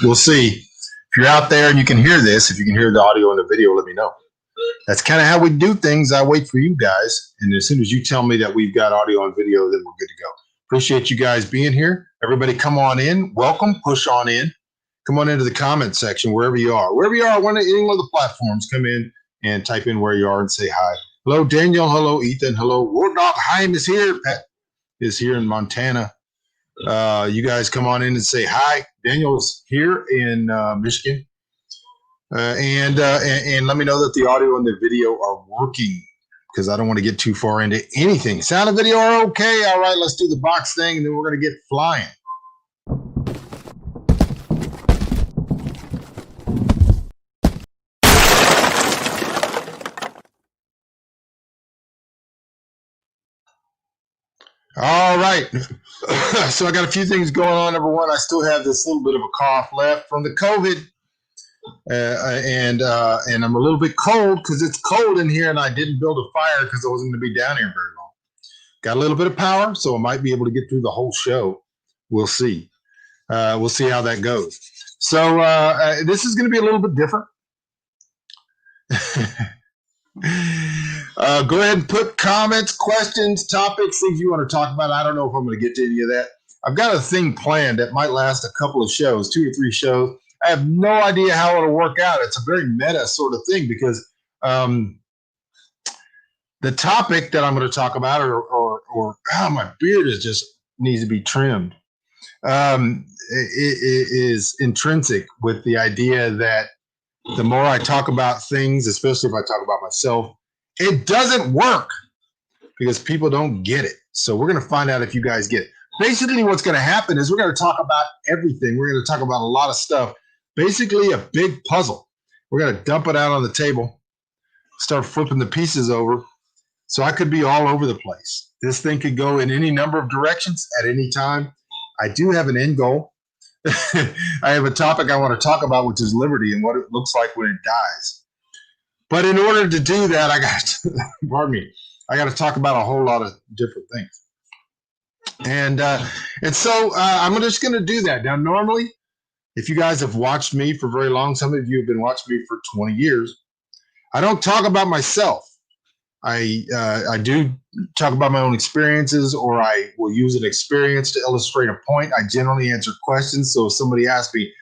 We'll see. If you're out there and you can hear this, if you can hear the audio and the video, let me know. That's kind of how we do things. I wait for you guys. And as soon as you tell me that we've got audio and video, then we're good to go. Appreciate you guys being here. Everybody come on in. Welcome. Push on in. Come on into the comment section, wherever you are. Wherever you are, any one of the platforms, come in and type in where you are and say hi. Hello, Daniel. Hello, Ethan. Hello, War Dog Heim is here. Pat is here in Montana. You guys come on in and say hi. Daniel's here in Michigan. And let me know that the audio and the video are working, because I don't want to get too far into anything. Sound and video are okay. All right, let's do the box thing, and then we're going to get flying. All right. So I got a few things going on. Number one, I still have this little bit of a cough left from the COVID. And I'm a little bit cold because it's cold in here, and I didn't build a fire because I wasn't going to be down here very long. Got a little bit of power, so I might be able to get through the whole show. We'll see. We'll see how that goes. So this is going to be a little bit different. Go ahead and put comments, questions, topics, things you want to talk about. I don't know if I'm going to get to any of that. I've got a thing planned that might last a couple of shows, 2 or 3 shows. I have no idea how it'll work out. It's a very meta sort of thing, because the topic that I'm going to talk about, my beard needs to be trimmed. It is intrinsic with the idea that the more I talk about things, especially if I talk about myself, it doesn't work because people don't get it. So we're going to find out if you guys get it. Basically, what's going to happen is we're going to talk about everything. We're going to talk about a lot of stuff. Basically, a big puzzle. We're going to dump it out on the table, start flipping the pieces over. So I could be all over the place. This thing could go in any number of directions at any time. I do have an end goal. I have a topic I want to talk about, which is liberty and what it looks like when it dies. But in order to do that, I got to talk about a whole lot of different things. And so I'm just going to do that. Now, normally, if you guys have watched me for very long, some of you have been watching me for 20 years, I don't talk about myself. I do talk about my own experiences, or I will use an experience to illustrate a point. I generally answer questions. So if somebody asks me,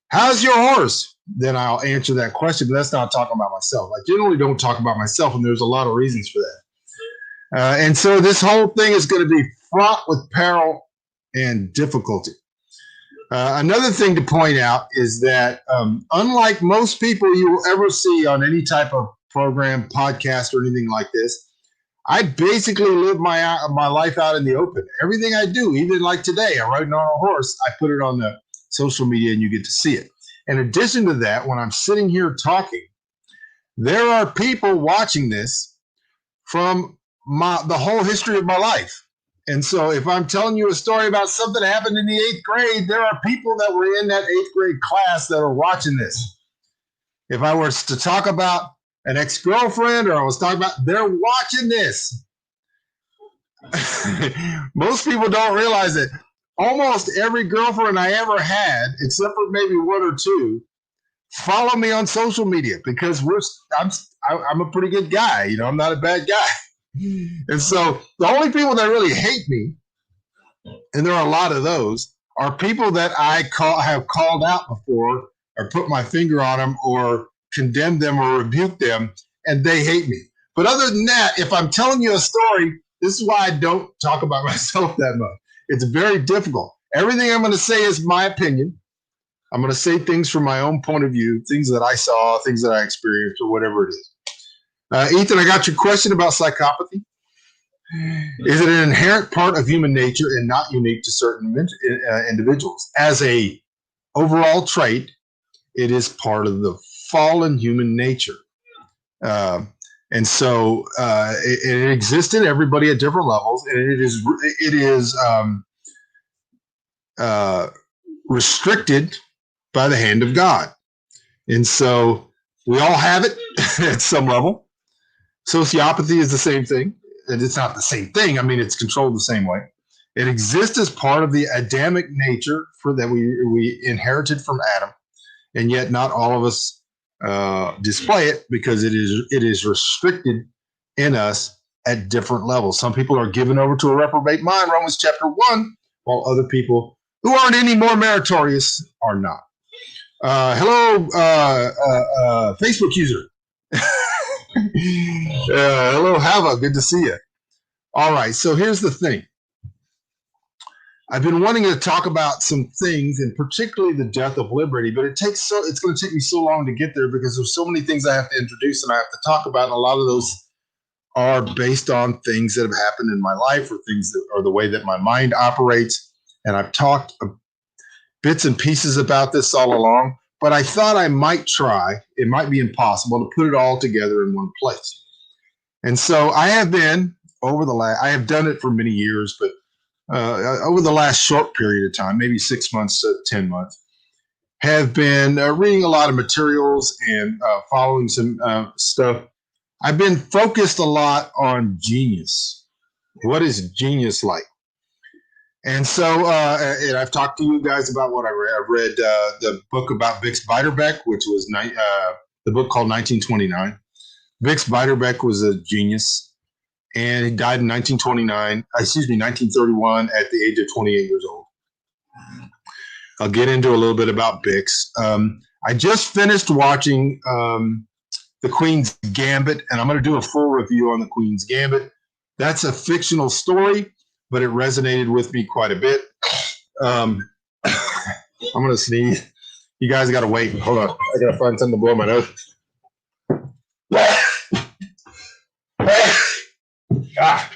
how's your horse? Then I'll answer that question, but that's not talking about myself. I generally don't talk about myself, and there's a lot of reasons for that. And so this whole thing is going to be fraught with peril and difficulty. Another thing to point out is that unlike most people you will ever see on any type of program, podcast, or anything like this, I basically live my life out in the open. Everything I do, even like today, I'm riding on a horse, I put it on the social media and you get to see it. In addition to that, when I'm sitting here talking, there are people watching this from the whole history of my life. And so if I'm telling you a story about something that happened in the 8th grade, there are people that were in that 8th grade class that are watching this. If I was to talk about an ex-girlfriend, or I was talking about, they're watching this. Most people don't realize that almost every girlfriend I ever had, except for maybe 1 or 2, follow me on social media, because I'm a pretty good guy. You know, I'm not a bad guy. And so the only people that really hate me, and there are a lot of those, are people that I have called out before, or put my finger on them, or condemn them, or rebuke them, and they hate me. But other than that, if I'm telling you a story, this is why I don't talk about myself that much. It's very difficult. Everything I'm going to say is my opinion. I'm going to say things from my own point of view, things that I saw, things that I experienced, or whatever it is. Ethan, I got your question about psychopathy. Is it an inherent part of human nature and not unique to certain individuals? As a overall trait, it is part of the fallen human nature. And so it exists in everybody at different levels, and it is restricted by the hand of God. And so we all have it at some level. Sociopathy is the same thing. And it's not the same thing. I mean, it's controlled the same way. It exists as part of the Adamic nature that we inherited from Adam, and yet not all of us display it because it is restricted in us at different levels. Some people are given over to a reprobate mind, Romans chapter 1, while other people who aren't any more meritorious are not. Hello, Facebook user. Hello, Hava. Good to see you. All right, so here's the thing. I've been wanting to talk about some things, and particularly the death of liberty, but it's going to take me so long to get there because there's so many things I have to introduce and I have to talk about, and a lot of those are based on things that have happened in my life or things that are the way that my mind operates. And I've talked bits and pieces about this all along, but I thought I might try. It might be impossible to put it all together in one place. And so I have been I have done it for many years, but over the last short period of time, maybe 6 months to 10 months, have been reading a lot of materials and following some stuff. I've been focused a lot on genius. What is genius like? And so, and I've talked to you guys about what I read. I've read the book about Bix Beiderbecke, which was the book called 1929. Bix Beiderbecke was a genius. And he died in 1931 at the age of 28 years old. I'll get into a little bit about Bix. I just finished watching The Queen's Gambit, and I'm going to do a full review on The Queen's Gambit. That's a fictional story, but it resonated with me quite a bit. I'm going to sneeze. You guys got to wait. Hold on. I got to find something to blow my nose. Ah.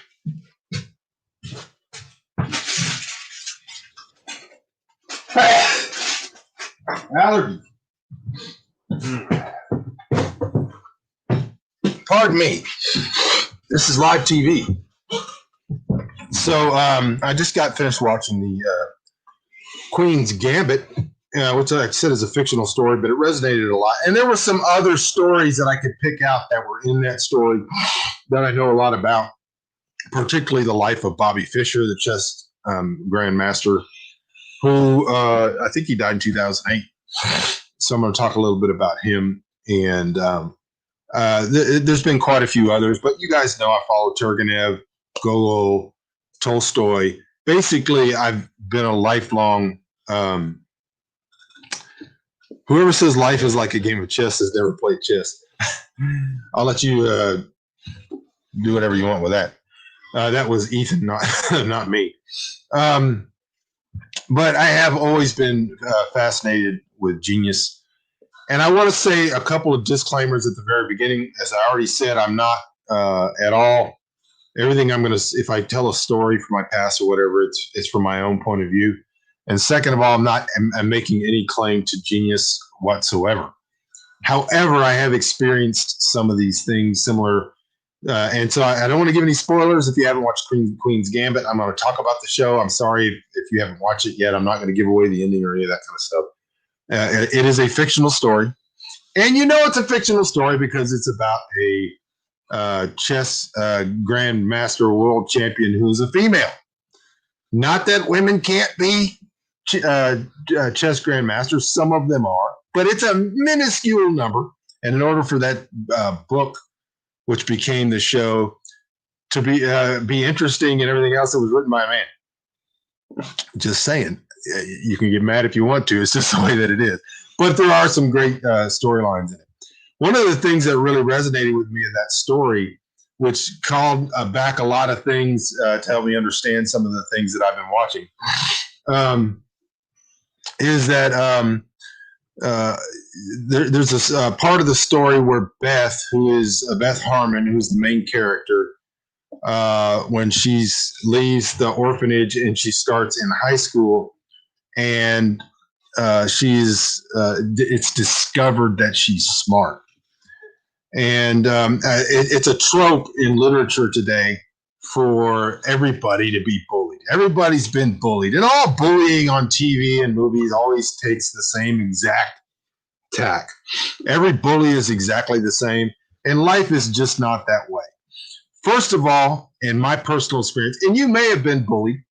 Allergy. Pardon me. This is live TV. So I just got finished watching the Queen's Gambit, which I said is a fictional story, but it resonated a lot. And there were some other stories that I could pick out that were in that story that I know a lot about, particularly the life of Bobby Fischer, the chess grandmaster, who I think he died in 2008. So I'm going to talk a little bit about him. And there's been quite a few others, but you guys know I follow Turgenev, Gogol, Tolstoy. Basically, I've been a lifelong, whoever says life is like a game of chess has never played chess. I'll let you do whatever you want with that. That was Ethan, not me. But I have always been fascinated with genius. And I want to say a couple of disclaimers at the very beginning. As I already said, I'm not at all. Everything I'm going to, if I tell a story from my past or whatever, it's from my own point of view. And second of all, I'm making any claim to genius whatsoever. However, I have experienced some of these things similar. And so I don't want to give any spoilers. If you haven't watched Queen's Gambit, I'm going to talk about the show. I'm sorry if you haven't watched it yet. I'm not going to give away the ending or any of that kind of stuff. It is a fictional story. And you know it's a fictional story because it's about a chess grandmaster world champion who's a female. Not that women can't be chess grandmasters. Some of them are. But it's a minuscule number. And in order for that book, which became the show, to be interesting and everything else, it was written by a man. Just saying. You can get mad if you want to. It's just the way that it is. But there are some great storylines in it. One of the things that really resonated with me in that story, which called back a lot of things to help me understand some of the things that I've been watching, is that there's this part of the story where Beth Harmon, who's the main character, when she leaves the orphanage and she starts in high school, and it's discovered that she's smart. And it's a trope in literature today for everybody to be bullied. Everybody's been bullied. And all bullying on TV and movies always takes the same exact tack. Every bully is exactly the same. And life is just not that way. First of all, in my personal experience, and you may have been bullied,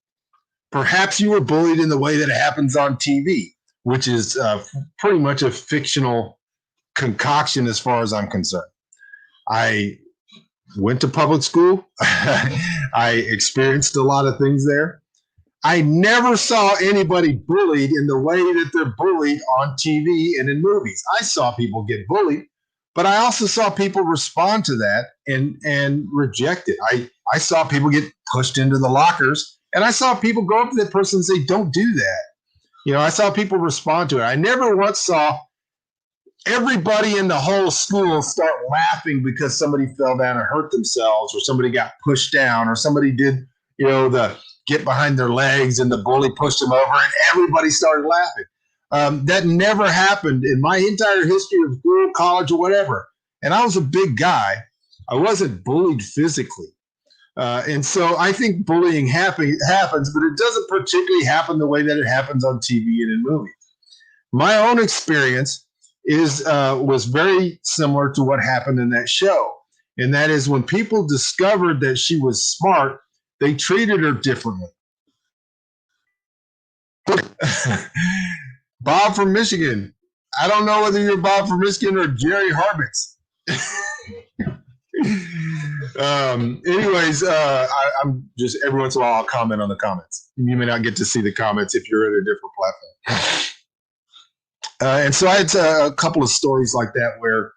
Perhaps you were bullied in the way that it happens on TV, which is pretty much a fictional concoction as far as I'm concerned. I went to public school. I experienced a lot of things there. I never saw anybody bullied in the way that they're bullied on TV and in movies. I saw people get bullied, but I also saw people respond to that and reject it. I saw people get pushed into the lockers, and I saw people go up to that person and say, "Don't do that." I saw people respond to it. I never once saw everybody in the whole school start laughing because somebody fell down and hurt themselves, or somebody got pushed down, or somebody did, the get behind their legs and the bully pushed them over and everybody started laughing. That never happened in my entire history of school, college, or whatever. And I was a big guy. I wasn't bullied physically. And so I think bullying happens, but it doesn't particularly happen the way that it happens on TV and in movies. My own experience was very similar to what happened in that show. And that is, when people discovered that she was smart, they treated her differently. Bob from Michigan. I don't know whether you're Bob from Michigan or Jerry Harbitz. Anyways, I'm just, every once in a while I'll comment on the comments. You may not get to see the comments if you're at a different platform. And so I had a couple of stories like that where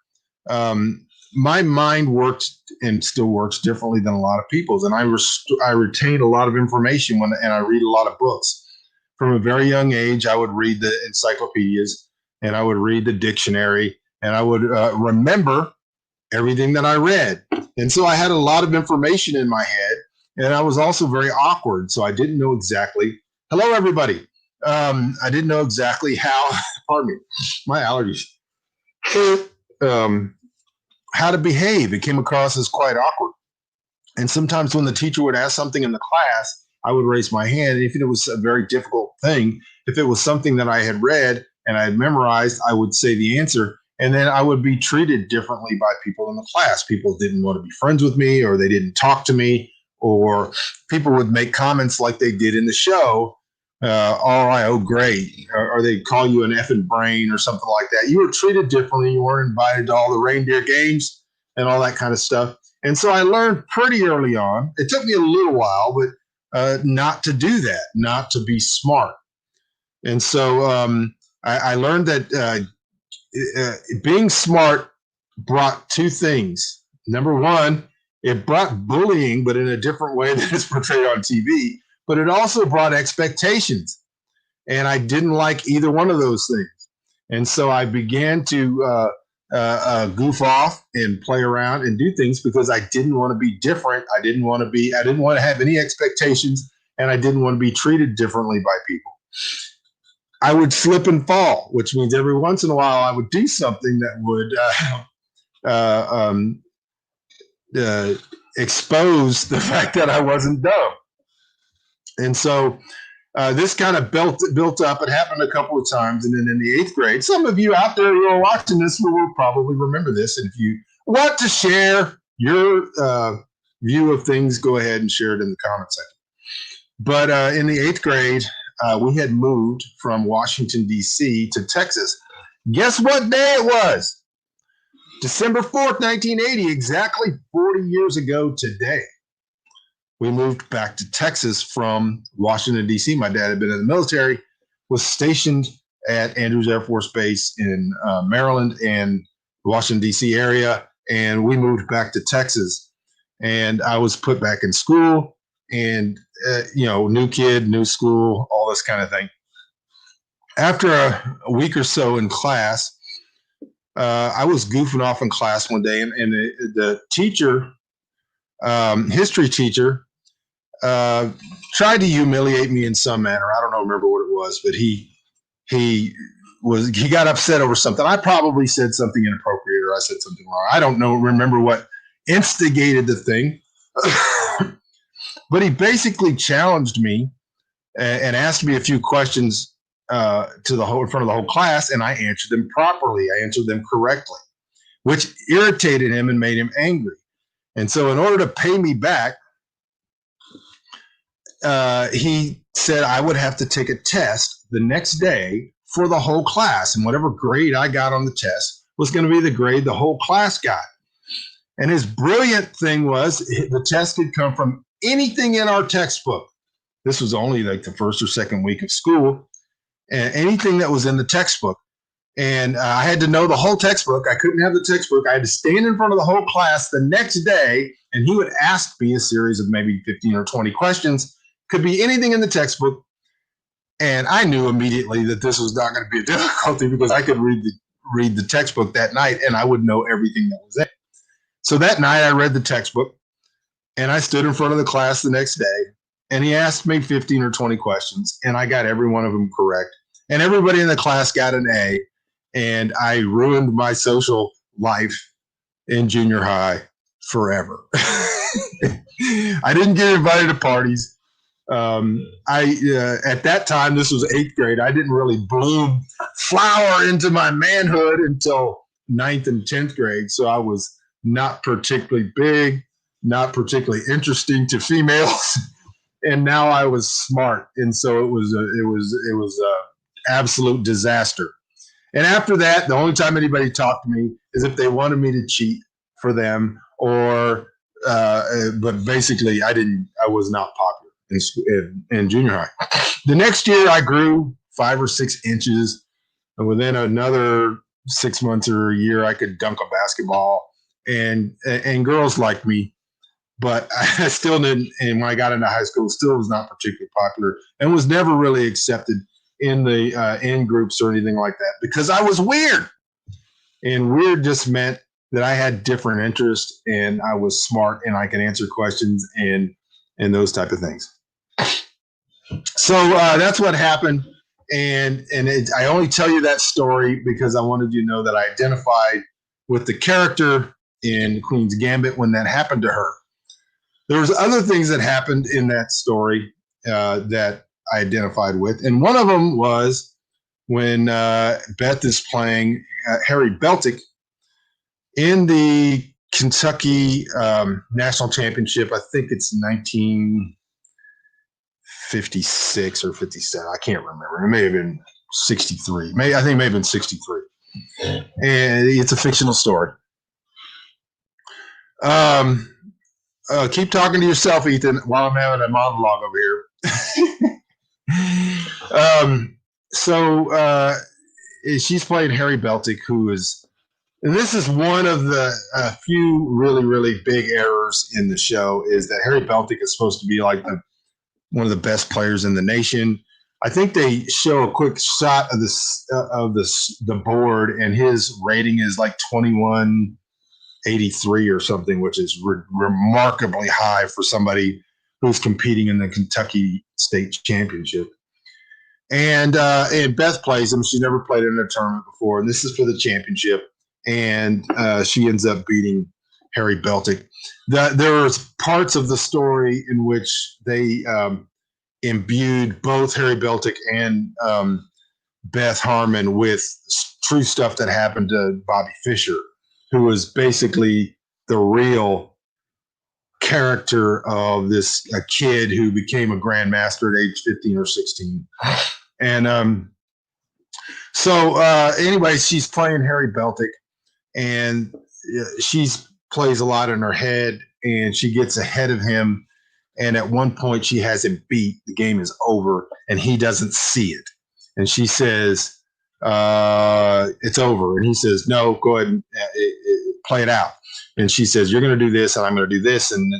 my mind worked and still works differently than a lot of people's. And I retain a lot of information and I read a lot of books. From a very young age, I would read the encyclopedias and I would read the dictionary and I would remember everything that I read. And so I had a lot of information in my head, and I was also very awkward. So I didn't know exactly, hello, everybody. I didn't know exactly how, pardon me, my allergies, how to behave. It came across as quite awkward. And sometimes when the teacher would ask something in the class, I would raise my hand. And if it was a very difficult thing, if it was something that I had read and I had memorized, I would say the answer. And then I would be treated differently by people in the class. People didn't want to be friends with me, or they didn't talk to me, or people would make comments like they did in the show. All right, oh, great. Or they'd call you an effing brain or something like that. You were treated differently. You weren't invited to all the reindeer games and all that kind of stuff. And so I learned pretty early on. It took me a little while, but not to do that, not to be smart. And so I learned that being smart brought two things. Number one, it brought bullying, but in a different way than it's portrayed on TV. But it also brought expectations. And I didn't like either one of those things. And so I began to goof off and play around and do things because I didn't want to be different. I didn't want to have any expectations, and I didn't want to be treated differently by people. I would slip and fall, which means every once in a while I would do something that would expose the fact that I wasn't dumb. And so this kind of built up. It happened a couple of times. And then in the 8th grade, some of you out there who are watching this will probably remember this. And if you want to share your view of things, go ahead and share it in the comment section. But in the 8th grade, we had moved from Washington, D.C. to Texas. Guess what day it was? December 4th, 1980, exactly 40 years ago today. We moved back to Texas from Washington, D.C. My dad had been in the military, was stationed at Andrews Air Force Base in Maryland and Washington, D.C. area, and we moved back to Texas. And I was put back in school, and new kid, new school, all this kind of thing. After a week or so in class, I was goofing off in class one day, and the teacher, history teacher, tried to humiliate me in some manner. I don't remember what it was, but he got upset over something. I probably said something inappropriate, or I said something wrong. I don't remember what instigated the thing. But he basically challenged me and asked me a few questions in front of the whole class, and I answered them properly. I answered them correctly, which irritated him and made him angry. And so in order to pay me back, he said I would have to take a test the next day for the whole class, and whatever grade I got on the test was going to be the grade the whole class got. And his brilliant thing was the test could come from anything in our textbook. This was only like the first or second week of school, and anything that was in the textbook. And I had to know the whole textbook. I couldn't have the textbook. I had to stand in front of the whole class the next day, and he would ask me a series of maybe 15 or 20 questions. Could be anything in the textbook. And I knew immediately that this was not going to be a difficulty because I could read the textbook that night, and I would know everything that was in it. So that night I read the textbook, and I stood in front of the class the next day, and he asked me 15 or 20 questions, and I got every one of them correct. And everybody in the class got an A, and I ruined my social life in junior high forever. I didn't get invited to parties. At that time, this was 8th grade. I didn't really flower into my manhood until 9th and 10th grade. So I was not particularly big, not particularly interesting to females, and now I was smart, and so it was a absolute disaster. And after that, the only time anybody talked to me is if they wanted me to cheat for them, or but basically, I was not popular in junior high. The next year, I grew 5 or 6 inches, and within another 6 months or a year, I could dunk a basketball, and girls liked me. But I still didn't, and when I got into high school, still was not particularly popular and was never really accepted in the in groups or anything like that because I was weird. And weird just meant that I had different interests and I was smart and I could answer questions and those type of things. So that's what happened. And I only tell you that story because I wanted you to know that I identified with the character in Queen's Gambit when that happened to her. There was other things that happened in that story that I identified with. And one of them was when Beth is playing Harry Beltic in the Kentucky National Championship. I think it's 1956 or 57. I can't remember. It may have been 63. I think it may have been 63. And it's a fictional story. Keep talking to yourself, Ethan, while I'm having a monologue over here. So she's playing Harry Beltic, who is, and this is one of the few really, really big errors in the show, is that Harry Beltic is supposed to be like one of the best players in the nation. I think they show a quick shot of the board, and his rating is like 2183 or something, which is remarkably high for somebody who's competing in the Kentucky State Championship. And Beth plays him. She's never played in a tournament before, and this is for the championship. And she ends up beating Harry Beltic. There was parts of the story in which they imbued both Harry Beltic and Beth Harmon with true stuff that happened to Bobby Fischer, who was basically the real character of a kid who became a grandmaster at age 15 or 16. And so anyway, she's playing Harry Beltic, and she plays a lot in her head, and she gets ahead of him. And at one point, she has him beat. The game is over, and he doesn't see it. And she says, it's over. And he says, no, go ahead and play it out. And she says, you're going to do this, and I'm going to do this, and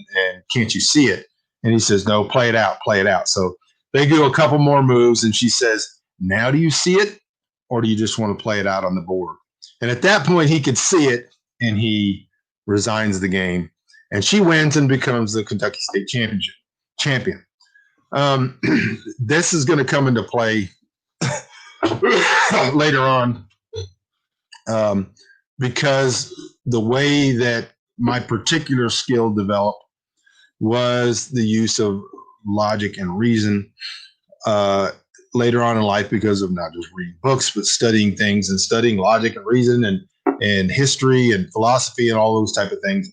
can't you see it? And he says, no, play it out, play it out. So they do a couple more moves, and she says, now do you see it, or do you just want to play it out on the board? And at that point, he could see it, and he resigns the game. And she wins and becomes the Kentucky State champion. This is going to come into play later on because the way that my particular skill developed was the use of logic and reason later on in life, because of not just reading books, but studying things and studying logic and reason and history and philosophy and all those type of things.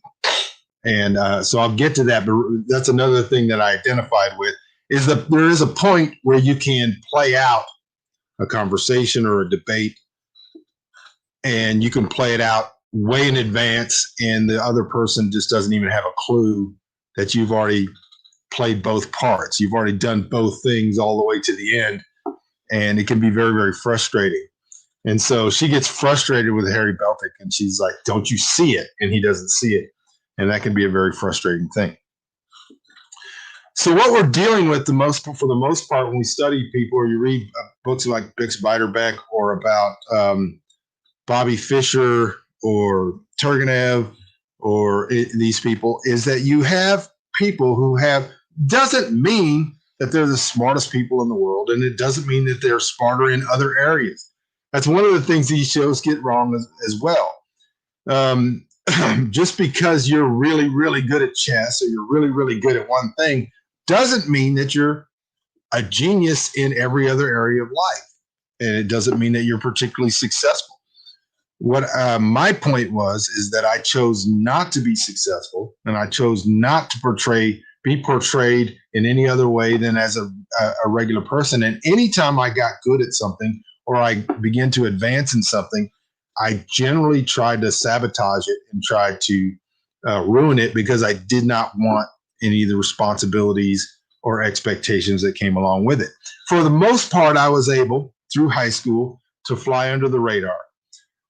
And so I'll get to that, but that's another thing that I identified with. is that there is a point where you can play out a conversation or a debate, and you can play it out way in advance, and the other person just doesn't even have a clue that you've already played both parts. You've already done both things all the way to the end, and it can be very, very frustrating. And so she gets frustrated with Harry Beltic, and she's like, "Don't you see it?" And he doesn't see it, and that can be a very frustrating thing. So what we're dealing with for the most part, when we study people, or you read books like Bix Beiderbecke or about Bobby Fischer or Turgenev or these people, is that you have people who have, doesn't mean that they're the smartest people in the world, and it doesn't mean that they're smarter in other areas. That's one of the things these shows get wrong as well. Just because you're really, really good at chess, or you're really, really good at one thing, doesn't mean that you're a genius in every other area of life. And it doesn't mean that you're particularly successful. What my point is that I chose not to be successful, and I chose not to be portrayed in any other way than as a regular person. And anytime I got good at something, or I began to advance in something, I generally tried to sabotage it and tried to ruin it, because I did not want any of the responsibilities or expectations that came along with it. For the most part, I was able, through high school, to fly under the radar.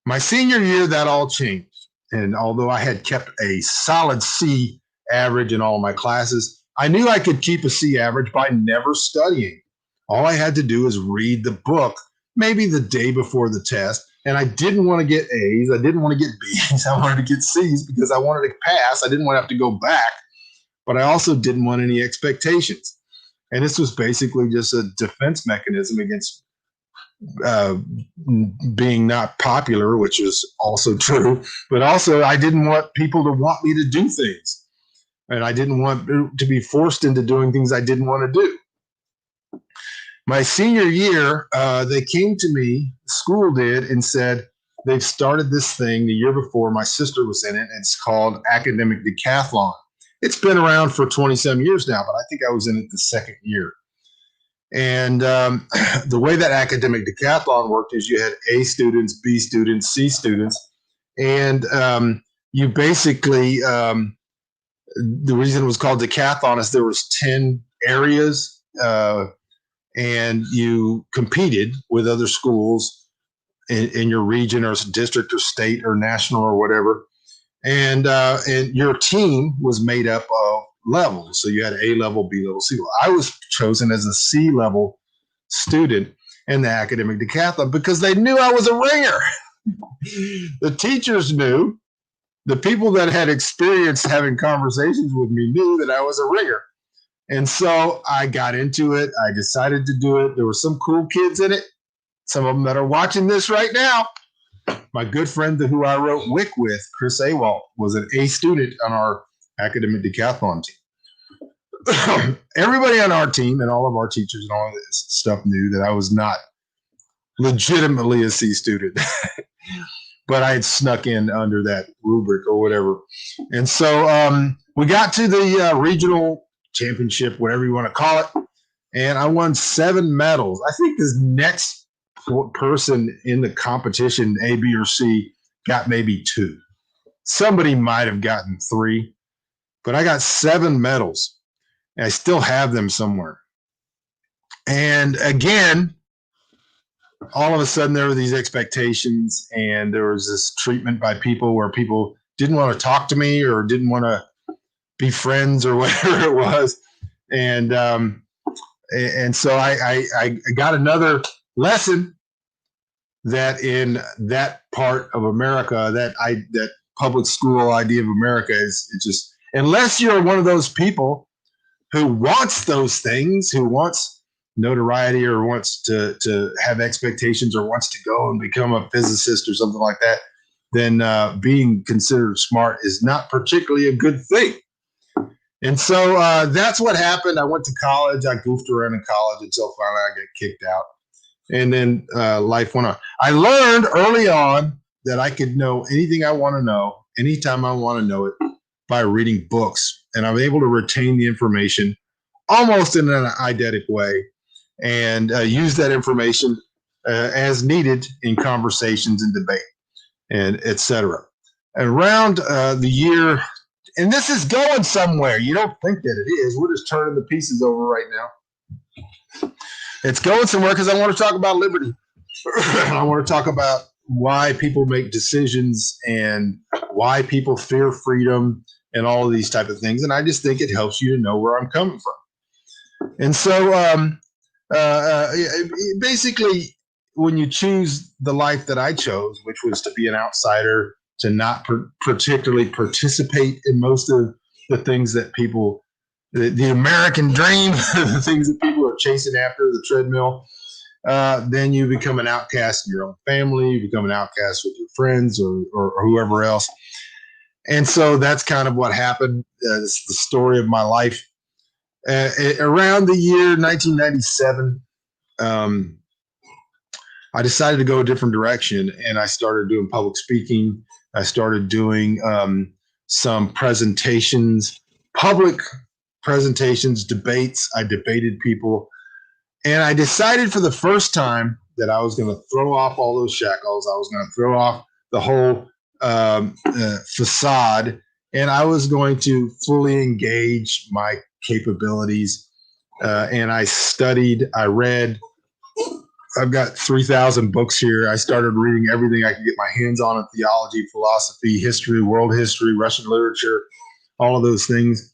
My senior year, that all changed. And although I had kept a solid C average in all my classes, I knew I could keep a C average by never studying. All I had to do was read the book, maybe the day before the test. And I didn't want to get A's. I didn't want to get B's. I wanted to get C's because I wanted to pass. I didn't want to have to go back, but I also didn't want any expectations. And this was basically just a defense mechanism against being not popular, which is also true. But also, I didn't want people to want me to do things. And I didn't want to be forced into doing things I didn't want to do. My senior year, they came to me, school did, and said, they've started this thing the year before. My sister was in it, and it's called Academic Decathlon. It's been around for 20-some years now, but I think I was in it the second year. And the way that Academic Decathlon worked is you had A students, B students, C students, and you basically, the reason it was called Decathlon is there was 10 areas, and you competed with other schools in your region or district or state or national or whatever. And your team was made up of levels. So you had A level, B level, C level. I was chosen as a C level student in the Academic Decathlon because they knew I was a ringer. The teachers knew. The people that had experience having conversations with me knew that I was a ringer. And so I got into it. I decided to do it. There were some cool kids in it. Some of them that are watching this right now. My good friend who I wrote WIC with, Chris Awalt, was an A student on our Academic Decathlon team. Everybody on our team and all of our teachers and all of this stuff knew that I was not legitimately a C student, but I had snuck in under that rubric or whatever. And so we got to the regional championship, whatever you want to call it, and I won 7 medals. I think this next person in the competition, A, B, or C, got maybe 2. Somebody might have gotten 3, but I got 7 medals, and I still have them somewhere. And again, all of a sudden there were these expectations, and there was this treatment by people where people didn't want to talk to me or didn't want to be friends or whatever it was. And so I got another lesson that in that part of America, that public school idea of America is just, unless you're one of those people who wants those things, who wants notoriety or wants to have expectations or wants to go and become a physicist or something like that, then being considered smart is not particularly a good thing. And so that's what happened. I went to college. I goofed around in college until finally I got kicked out. And then life went on. I learned early on that I could know anything I want to know, anytime I want to know it, by reading books. And I'm able to retain the information almost in an eidetic way, and use that information as needed in conversations and debate and etc. Around the year, and this is going somewhere. You don't think that it is. We're just turning the pieces over right now. It's going somewhere because I want to talk about liberty. I want to talk about why people make decisions and why people fear freedom and all of these type of things. And I just think it helps you to know where I'm coming from. And so basically, when you choose the life that I chose, which was to be an outsider, to not particularly participate in most of the things that people, the American dream, the things that people are chasing after, the treadmill, then you become an outcast in your own family, you become an outcast with your friends or whoever else. And so that's kind of what happened. It's the story of my life. Around the year 1997, I decided to go a different direction, and I started doing public speaking. I started doing some presentations, public presentations, debates. I debated people. And I decided for the first time that I was going to throw off all those shackles. I was going to throw off the whole facade, and I was going to fully engage my capabilities. And I studied, I read. I've got 3,000 books here. I started reading everything I could get my hands on in theology, philosophy, history, world history, Russian literature, all of those things.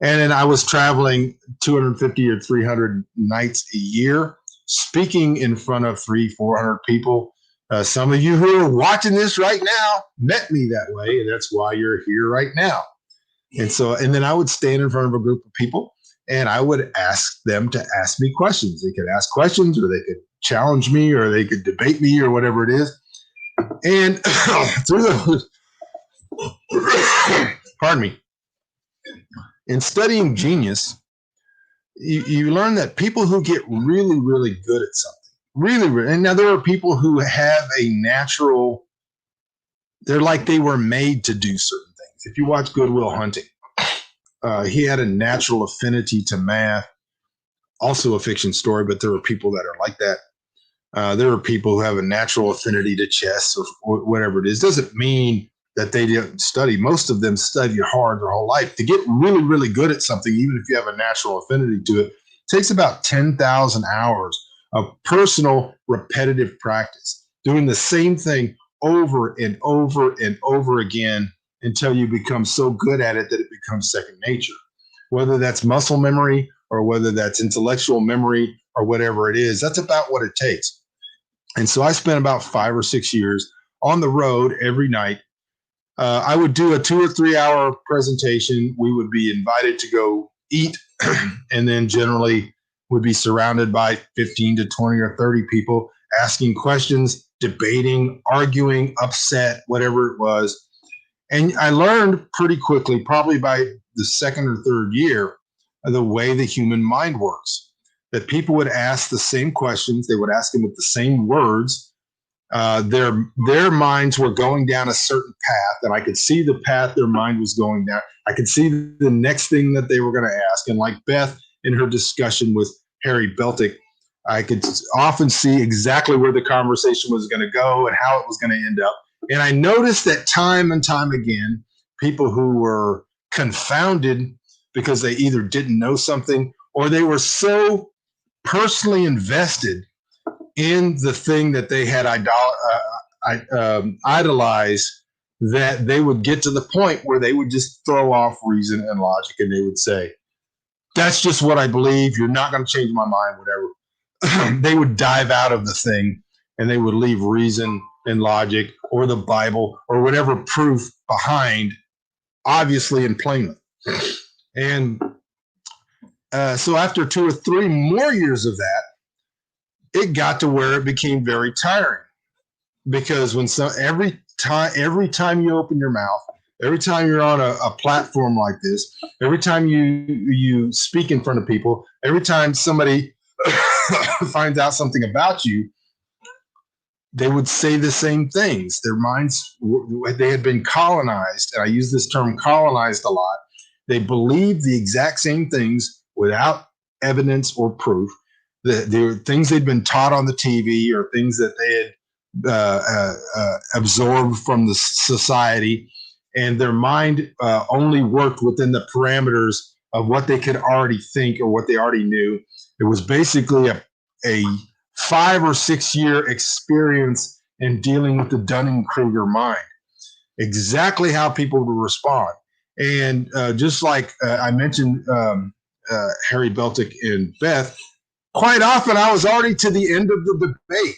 And then I was traveling 250 or 300 nights a year, speaking in front of 400 people. Some of you who are watching this right now met me that way, and that's why you're here right now. And then I would stand in front of a group of people, and I would ask them to ask me questions. They could ask questions, or they could challenge me, or they could debate me, or whatever it is. And through those, pardon me, in studying genius, you learn that people who get really, really good at something, and now there are people who have a natural, they're like they were made to do certain things. If you watch Good Will Hunting, he had a natural affinity to math, also a fiction story, but there are people that are like that. There are people who have a natural affinity to chess or whatever it is. Doesn't mean that they didn't study. Most of them study hard their whole life. To get really, really good at something, even if you have a natural affinity to it, takes about 10,000 hours of personal repetitive practice, doing the same thing over and over and over again until you become so good at it that it becomes second nature. Whether that's muscle memory or whether that's intellectual memory or whatever it is, that's about what it takes. And so I spent about 5 or 6 years on the road every night. I would do a 2 or 3 hour presentation. We would be invited to go eat, and then generally would be surrounded by 15 to 20 or 30 people asking questions, debating, arguing, upset, whatever it was. And I learned pretty quickly, probably by the second or third year, the way the human mind works. That people would ask the same questions, they would ask them with the same words. Their minds were going down a certain path, and I could see the path their mind was going down. I could see the next thing that they were going to ask. And like Beth in her discussion with Harry Beltic, I could often see exactly where the conversation was going to go and how it was going to end up. And I noticed that time and time again, people who were confounded because they either didn't know something or they were so personally invested in the thing that they had idolized that they would get to the point where they would just throw off reason and logic, and they would say, that's just what I believe. You're not going to change my mind, whatever. They would dive out of the thing, and they would leave reason and logic or the Bible or whatever proof behind, obviously and plainly. And so after 2 or 3 more years of that, it got to where it became very tiring, because every time you open your mouth, every time you're on a platform like this, every time you speak in front of people, every time somebody finds out something about you, they would say the same things. Their minds, they had been colonized, and I use this term colonized a lot. They believed the exact same things without evidence or proof. They were things they'd been taught on the TV or things that they had absorbed from the society, and their mind only worked within the parameters of what they could already think or what they already knew. It was basically a 5 or 6 year experience in dealing with the Dunning-Kruger mind, exactly how people would respond. And just like I mentioned Harry Beltic and Beth, quite often I was already to the end of the debate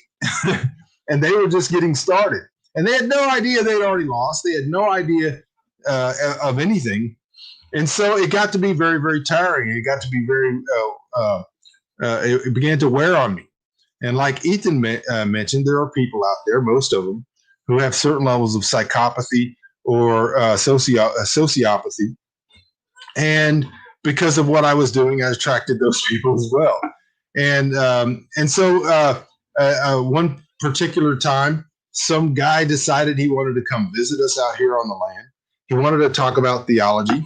and they were just getting started. And they had no idea they'd already lost. They had no idea of anything. And so it got to be very, very tiring. It got to be very, it began to wear on me. And like Ethan mentioned, there are people out there, most of them, who have certain levels of psychopathy or sociopathy. And because of what I was doing, I attracted those people as well. And so one particular time, some guy decided he wanted to come visit us out here on the land. He wanted to talk about theology.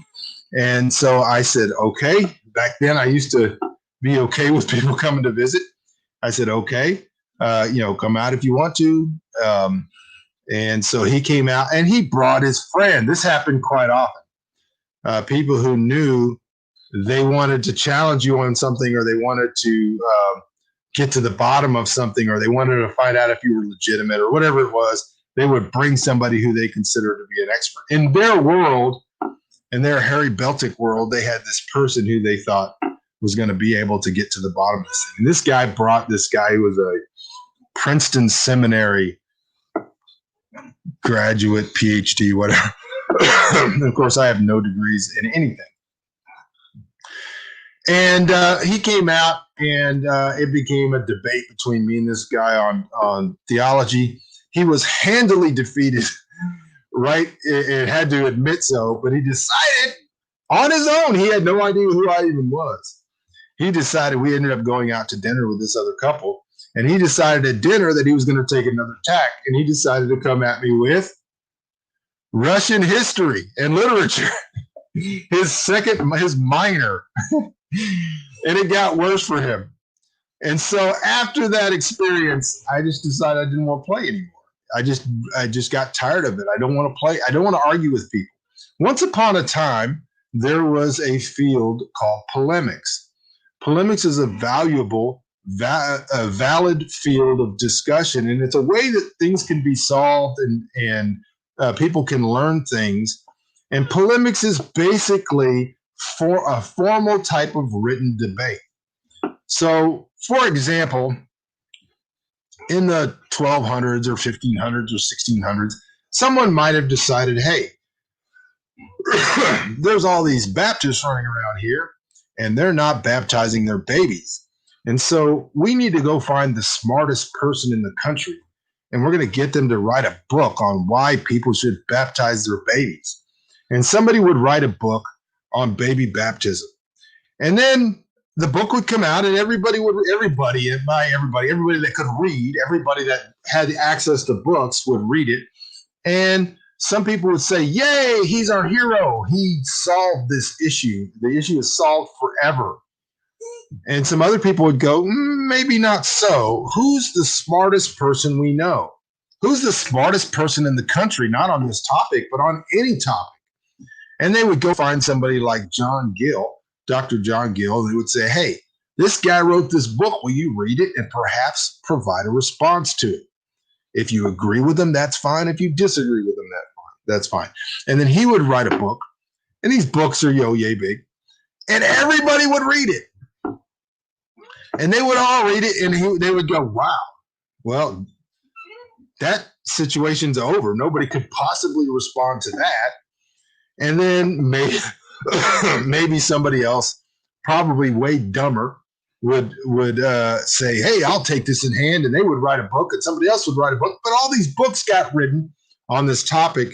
And so I said, okay. Back then, I used to be okay with people coming to visit. I said, okay, come out if you want to. And so he came out and he brought his friend. This happened quite often. People who knew they wanted to challenge you on something, or they wanted to get to the bottom of something, or they wanted to find out if you were legitimate or whatever it was, they would bring somebody who they considered to be an expert. In their world, in their Harry Beltic world, they had this person who they thought was going to be able to get to the bottom of this thing. And this guy brought this guy who was a Princeton Seminary graduate, PhD, whatever. Of course, I have no degrees in anything. And he came out, and it became a debate between me and this guy on theology. He was handily defeated, right? It had to admit so, but he decided on his own. He had no idea who I even was. He decided, we ended up going out to dinner with this other couple, and he decided at dinner that he was going to take another tack, and he decided to come at me with Russian history and literature, his minor. And it got worse for him. And so after that experience, I just decided I didn't want to play anymore. I just got tired of it. I don't want to play. I don't want to argue with people. Once upon a time, there was a field called polemics. Polemics is a valuable, a valid field of discussion, and it's a way that things can be solved and people can learn things. And polemics is basically for a formal type of written debate. So, for example, in the 1200s or 1500s or 1600s, someone might have decided, hey, there's all these Baptists running around here, and they're not baptizing their babies. And so we need to go find the smartest person in the country, and we're going to get them to write a book on why people should baptize their babies. And somebody would write a book on baby baptism. And then the book would come out, and everybody that could read, everybody that had access to books would read it. And some people would say, yay, he's our hero. He solved this issue. The issue is solved forever. And some other people would go, maybe not so. Who's the smartest person we know? Who's the smartest person in the country, not on this topic, but on any topic? And they would go find somebody like John Gill, Dr. John Gill, and they would say, hey, this guy wrote this book. Will you read it and perhaps provide a response to it? If you agree with him, that's fine. If you disagree with him, that's fine. And then he would write a book, and these books are yay big, and everybody would read it. And they would all read it, and they would go, wow, well, that situation's over. Nobody could possibly respond to that. And then maybe somebody else, probably way dumber, would say, hey, I'll take this in hand, and they would write a book, and somebody else would write a book. But all these books got written on this topic,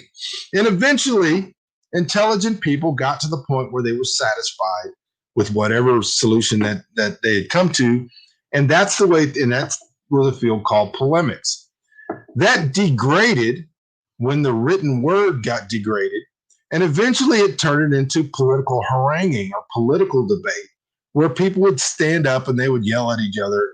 and eventually intelligent people got to the point where they were satisfied with whatever solution that they had come to. And that's the way, and that's was a field called polemics. That degraded when the written word got degraded, and eventually it turned into political haranguing or political debate, where people would stand up and they would yell at each other,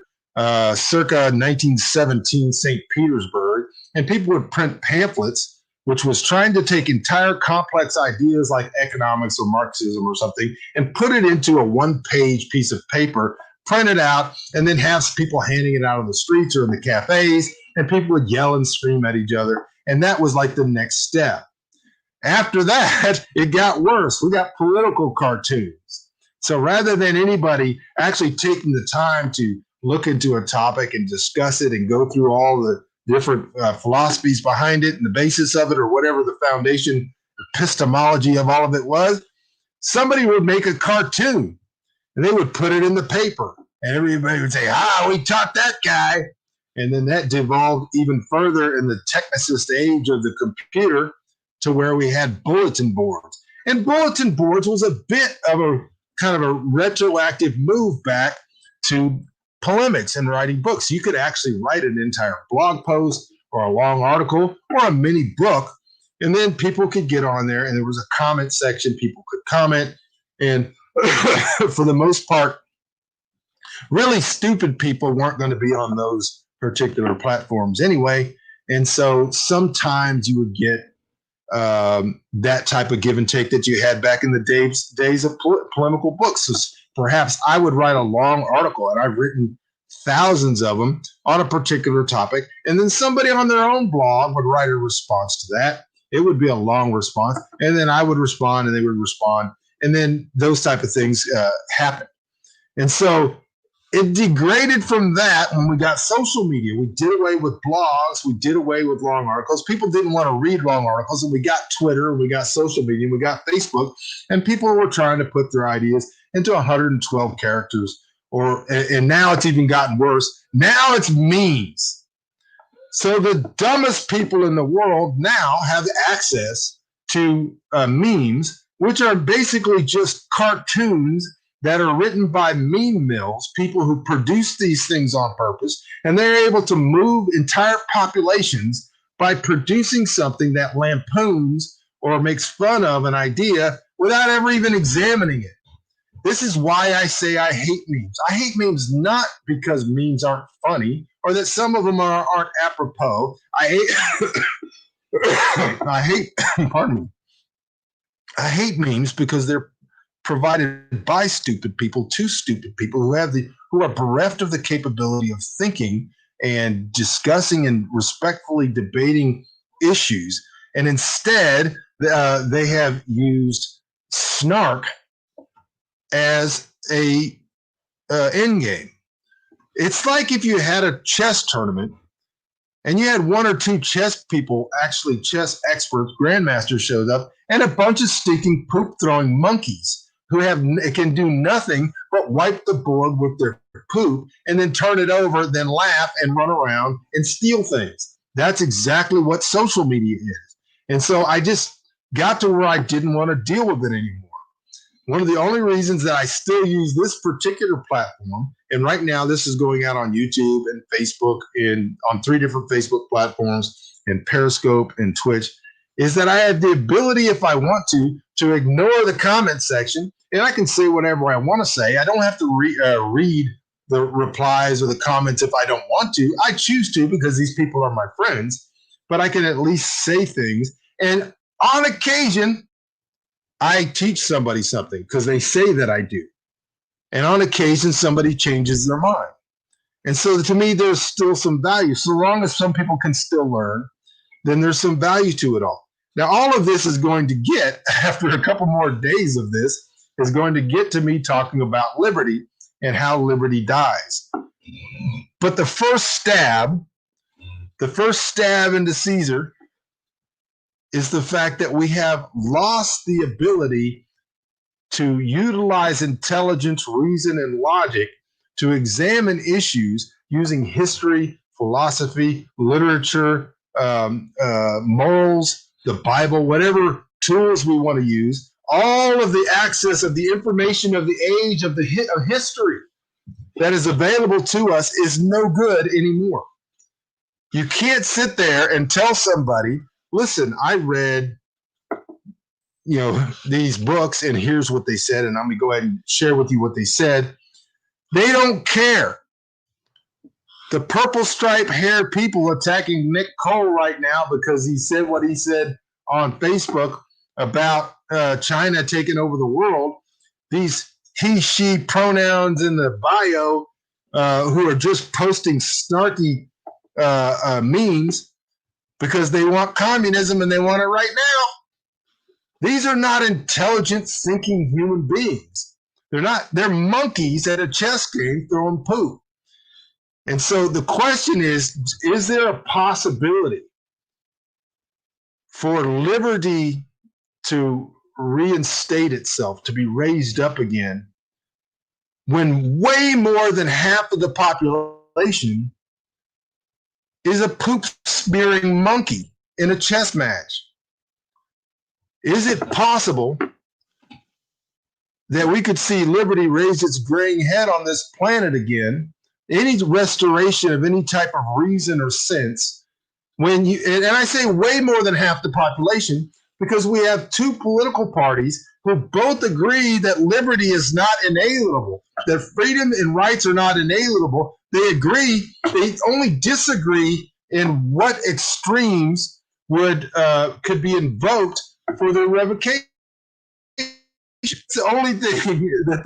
circa 1917 St. Petersburg, and people would print pamphlets, which was trying to take entire complex ideas like economics or Marxism or something and put it into a one-page piece of paper, print it out, and then have people handing it out on the streets or in the cafes, and people would yell and scream at each other. And that was like the next step. After that, it got worse. We got political cartoons. So rather than anybody actually taking the time to look into a topic and discuss it and go through all the different philosophies behind it and the basis of it or whatever the foundation epistemology of all of it was, somebody would make a cartoon and they would put it in the paper and everybody would say, we taught that guy. And then that devolved even further in the technicist age of the computer to where we had bulletin boards. And bulletin boards was a bit of a kind of a retroactive move back to polemics and writing books. You could actually write an entire blog post or a long article or a mini book, and then people could get on there and there was a comment section. People could comment. And for the most part, really stupid people weren't going to be on those particular platforms anyway. And so sometimes you would get that type of give and take that you had back in the days of polemical books. So perhaps I would write a long article, and I've written thousands of them on a particular topic, and then somebody on their own blog would write a response to that. It would be a long response, and then I would respond, and they would respond, and then those type of things happen. And so it degraded from that when we got social media. We did away with blogs. We did away with long articles. People didn't want to read long articles, and we got Twitter, we got social media, we got Facebook, and people were trying to put their ideas into 112 characters. And now it's even gotten worse. Now it's memes. So the dumbest people in the world now have access to memes, which are basically just cartoons that are written by meme mills, people who produce these things on purpose, and they're able to move entire populations by producing something that lampoons or makes fun of an idea without ever even examining it. This is why I say I hate memes. I hate memes not because memes aren't funny or that some of them aren't apropos. Pardon me. I hate memes because they're provided by stupid people to stupid people who are bereft of the capability of thinking and discussing and respectfully debating issues. And instead, they have used snark as a end game. It's like if you had a chess tournament and you had one or two chess people, actually chess experts, grandmasters showed up, and a bunch of stinking poop-throwing monkeys who can do nothing but wipe the board with their poop and then turn it over, then laugh and run around and steal things. That's exactly what social media is. And so I just got to where I didn't want to deal with it anymore. One of the only reasons that I still use this particular platform, and right now this is going out on YouTube and Facebook and on 3 different Facebook platforms and Periscope and Twitch, is that I have the ability, if I want to ignore the comment section, and I can say whatever I want to say. I don't have to read the replies or the comments if I don't want to. I choose to because these people are my friends, but I can at least say things. And on occasion, I teach somebody something because they say that I do. And on occasion, somebody changes their mind. And so to me, there's still some value. So long as some people can still learn, then there's some value to it all. Now, all of this is going to get, after a couple more days of this, is going to get to me talking about liberty and how liberty dies. But the first stab into Caesar is the fact that we have lost the ability to utilize intelligence, reason, and logic to examine issues using history, philosophy, literature, morals, the Bible, whatever tools we want to use. All of the access of the information of the age of history that is available to us is no good anymore. You can't sit there and tell somebody, listen, I read these books, and here's what they said, and I'm going to go ahead and share with you what they said. They don't care. The purple stripe haired people attacking Nick Cole right now because he said what he said on Facebook about China taking over the world. These he, she pronouns in the bio who are just posting snarky memes because they want communism and they want it right now. These are not intelligent, thinking human beings. They're monkeys at a chess game throwing poop. And so the question is there a possibility for liberty to reinstate itself, to be raised up again, when way more than half of the population is a poop smearing monkey in a chess match? Is it possible that we could see liberty raise its graying head on this planet again, any restoration of any type of reason or sense, when you, and I say way more than half the population, because we have two political parties who both agree that liberty is not inalienable, that freedom and rights are not inalienable. They agree, they only disagree in what extremes could be invoked for their revocation. It's the only thing that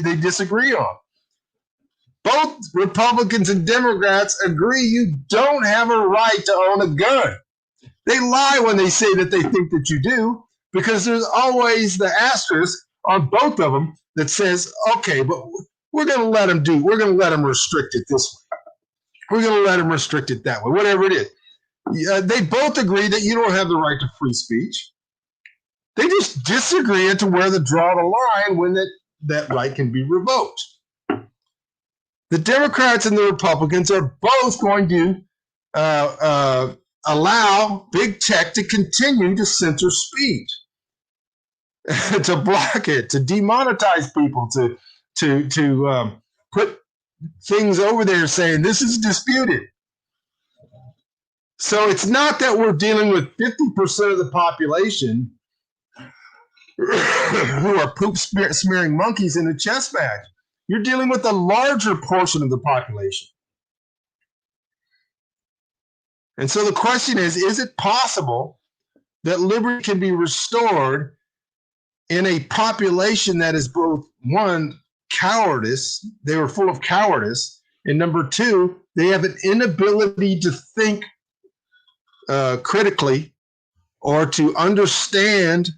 they disagree on. Both Republicans and Democrats agree you don't have a right to own a gun. They lie when they say that they think that you do, because there's always the asterisk on both of them that says, okay, but we're going to let them restrict it this way. We're going to let them restrict it that way, whatever it is. They both agree that you don't have the right to free speech. They just disagree as to where to draw the line when that right can be revoked. The Democrats and the Republicans are both going to allow big tech to continue to censor speech, to block it, to demonetize people, to put things over there saying this is disputed. So it's not that we're dealing with 50% of the population who are poop smearing monkeys in a chess match. You're dealing with a larger portion of the population. And so the question is it possible that liberty can be restored in a population that is both, one, cowardice, they were full of cowardice, and number two, they have an inability to think critically or to understand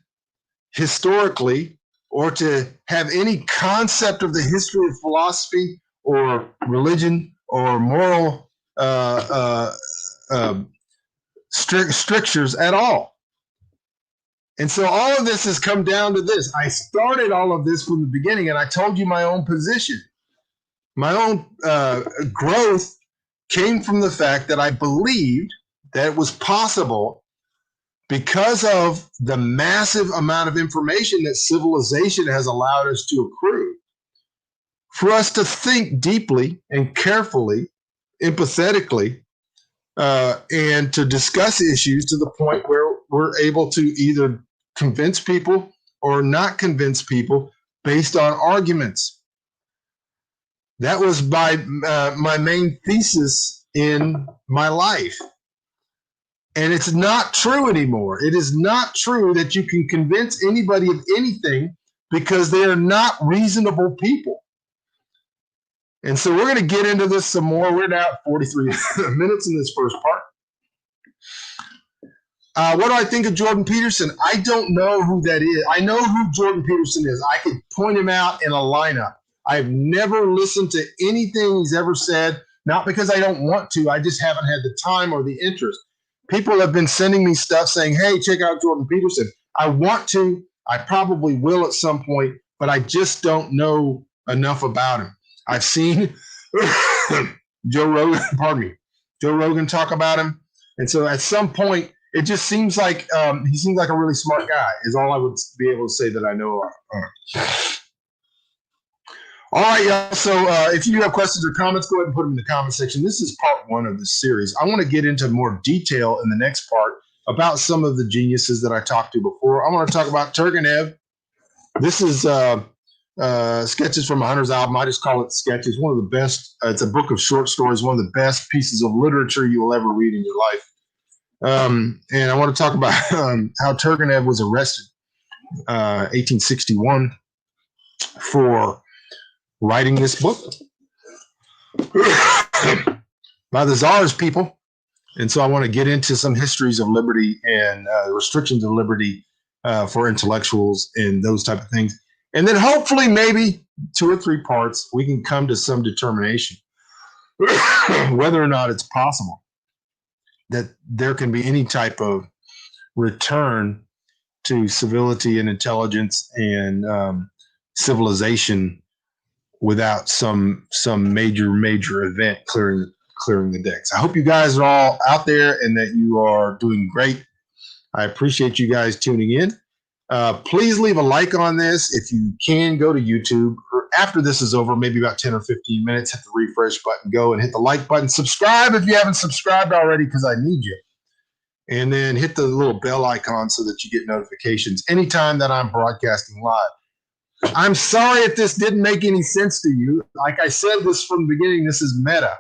historically or to have any concept of the history of philosophy or religion or moral strictures at all. And so all of this has come down to this. I started all of this from the beginning, and I told you my own position. My own growth came from the fact that I believed that it was possible, because of the massive amount of information that civilization has allowed us to accrue, for us to think deeply and carefully, empathetically, and to discuss issues to the point where we're able to either convince people or not convince people based on arguments. That was my main thesis in my life. And it's not true anymore. It is not true that you can convince anybody of anything because they are not reasonable people. And so we're going to get into this some more. We're now at 43 minutes in this first part. What do I think of Jordan Peterson? I don't know who that is. I know who Jordan Peterson is. I could point him out in a lineup. I've never listened to anything he's ever said, not because I don't want to. I just haven't had the time or the interest. People have been sending me stuff saying, hey, check out Jordan Peterson. I want to. I probably will at some point, but I just don't know enough about him. I've seen Joe Rogan talk about him. And so at some point, it just seems like he seems like a really smart guy is all I would be able to say that I know of. All right, y'all. So if you have questions or comments, go ahead and put them in the comment section. This is part one of this series. I want to get into more detail in the next part about some of the geniuses that I talked to before. I want to talk about Turgenev. This is sketches from a Hunter's album. I just call it sketches. One of the best. It's a book of short stories. One of the best pieces of literature you will ever read in your life. And I want to talk about how Turgenev was arrested 1861 for writing this book by the Tsar's people. And so I want to get into some histories of liberty and restrictions of liberty for intellectuals and those type of things. And then hopefully maybe 2 or 3 parts, we can come to some determination whether or not it's possible that there can be any type of return to civility and intelligence and civilization without some major event clearing the decks. I hope you guys are all out there and that you are doing great. I appreciate you guys tuning in. Please leave a like on this. If you can, go to YouTube, or after this is over, maybe about 10 or 15 minutes, hit the refresh button, go and hit the like button. Subscribe if you haven't subscribed already, because I need you. And then hit the little bell icon so that you get notifications anytime that I'm broadcasting live. I'm sorry if this didn't make any sense to you. Like I said this from the beginning, this is meta.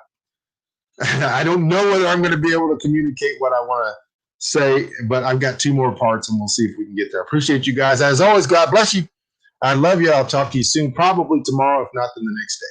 I don't know whether I'm going to be able to communicate what I want to say, but I've got 2 more parts and we'll see if we can get there. Appreciate you guys. As always, God bless you. I love you. I'll talk to you soon, probably tomorrow, if not then the next day.